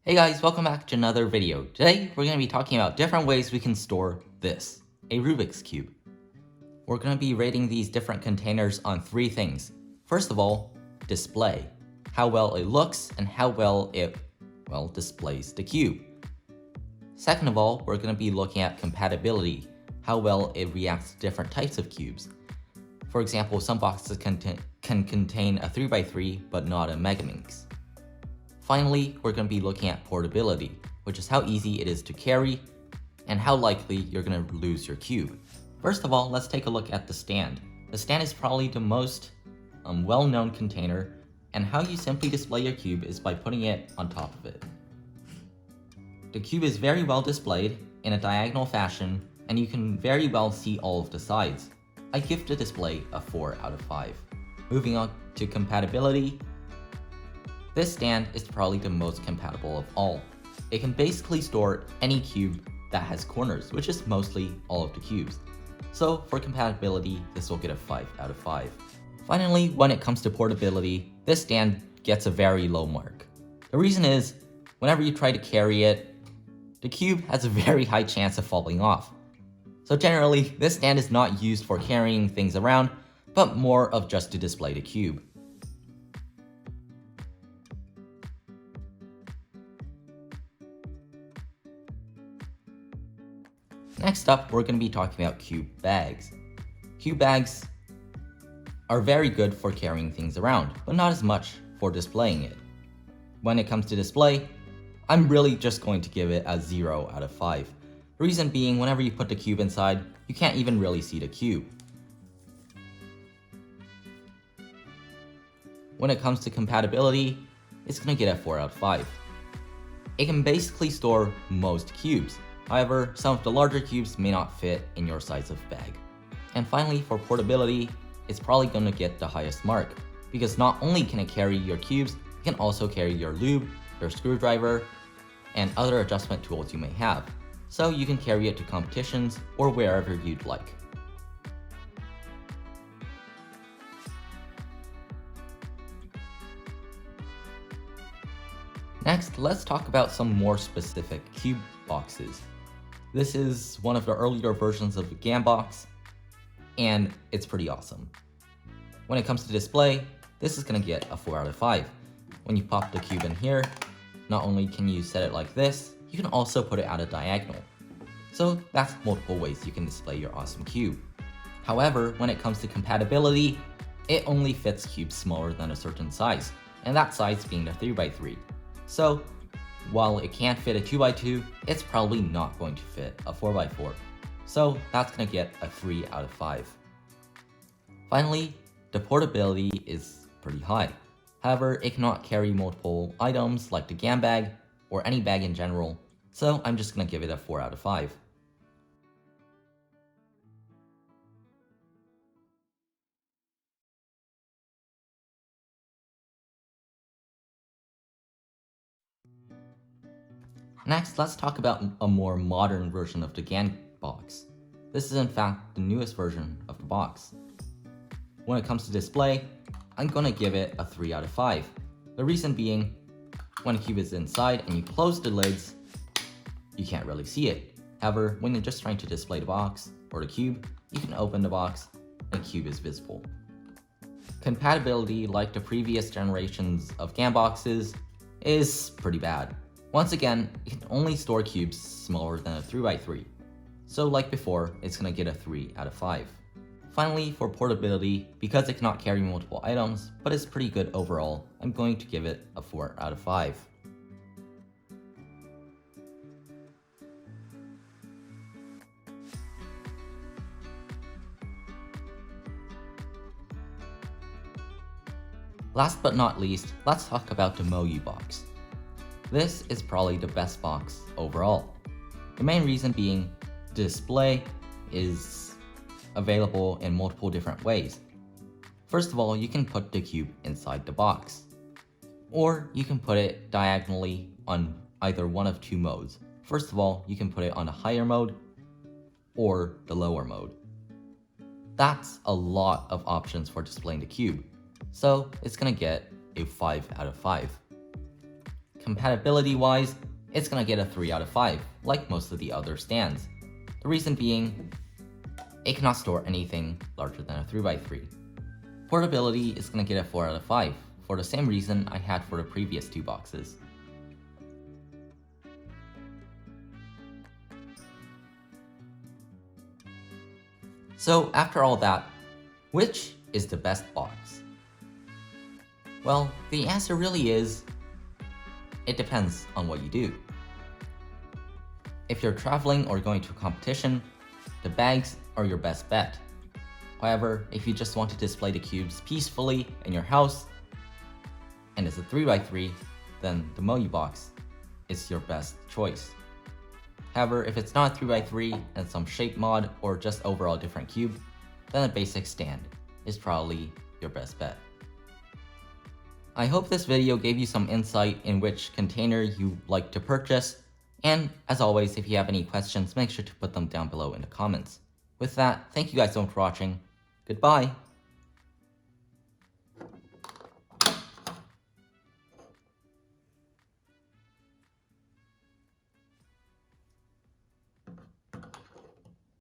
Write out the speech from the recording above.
Hey guys, welcome back to another video. Today, we're going to be talking about different ways we can store this, a Rubik's Cube. We're going to be rating these different containers on three things. First of all, display. How well it looks and how well it, displays the cube. Second of all, we're going to be looking at compatibility. How well it reacts to different types of cubes. For example, some boxes can contain a 3x3, but not a Megaminx. Finally, we're going to be looking at portability, which is how easy it is to carry and how likely you're going to lose your cube. First of all, let's take a look at the stand. The stand is probably the most well-known container, and how you simply display your cube is by putting it on top of it. The cube is very well displayed in a diagonal fashion, and you can very well see all of the sides. I give the display a 4 out of 5. Moving on to compatibility. This stand is probably the most compatible of all. It can basically store any cube that has corners, which is mostly all of the cubes. So for compatibility, this will get a 5 out of 5. Finally, when it comes to portability, this stand gets a very low mark. The reason is, whenever you try to carry it, the cube has a very high chance of falling off. So generally, this stand is not used for carrying things around, but more of just to display the cube. Next up, we're going to be talking about cube bags. Cube bags are very good for carrying things around, but not as much for displaying it. When it comes to display, I'm really just going to give it a 0 out of 5. The reason being, whenever you put the cube inside, you can't even really see the cube. When it comes to compatibility, it's going to get a 4 out of 5. It can basically store most cubes. However, some of the larger cubes may not fit in your size of bag. And finally, for portability, it's probably going to get the highest mark, because not only can it carry your cubes, it can also carry your lube, your screwdriver, and other adjustment tools you may have. So you can carry it to competitions or wherever you'd like. Next, let's talk about some more specific cube boxes. This is one of the earlier versions of the Gambox, and it's pretty awesome. When it comes to display, this is going to get a 4 out of 5. When you pop the cube in here, not only can you set it like this, you can also put it at a diagonal. So that's multiple ways you can display your awesome cube. However, when it comes to compatibility, it only fits cubes smaller than a certain size, and that size being the 3x3. So while it can't fit a 2x2, it's probably not going to fit a 4x4. So that's going to get a 3 out of 5. Finally, the portability is pretty high. However, it cannot carry multiple items like the Gam bag or any bag in general, so I'm just going to give it a 4 out of 5. Next, let's talk about a more modern version of the GAN box. This is in fact the newest version of the box. When it comes to display, I'm going to give it a 3 out of 5. The reason being, when a cube is inside and you close the lids, you can't really see it. However, when you're just trying to display the box or the cube, you can open the box and the cube is visible. Compatibility, like the previous generations of GAN boxes, is pretty bad. Once again, it can only store cubes smaller than a 3x3. So like before, it's going to get a 3 out of 5. Finally, for portability, because it cannot carry multiple items, but it's pretty good overall, I'm going to give it a 4 out of 5. Last but not least, let's talk about the Moyu box. This is probably the best box overall. The main reason being, the display is available in multiple different ways. First of all, you can put the cube inside the box, or you can put it diagonally on either one of two modes. First of all, you can put it on a higher mode or the lower mode. That's a lot of options for displaying the cube, so it's gonna get a 5 out of 5. compatibility wise, it's gonna get a 3 out of 5, like most of the other stands. The reason being, it cannot store anything larger than a 3x3. Portability is gonna get a 4 out of 5, for the same reason I had for the previous two boxes. So after all that, which is the best box? Well, the answer really is, it depends on what you do. If you're traveling or going to a competition, the bags are your best bet. However, if you just want to display the cubes peacefully in your house, and it's a 3x3, then the Moyu box is your best choice. However, if it's not a 3x3 and some shape mod or just overall different cube, then a basic stand is probably your best bet. I hope this video gave you some insight in which container you like to purchase, and as always, if you have any questions, make sure to put them down below in the comments. With that, thank you guys so much for watching. Goodbye!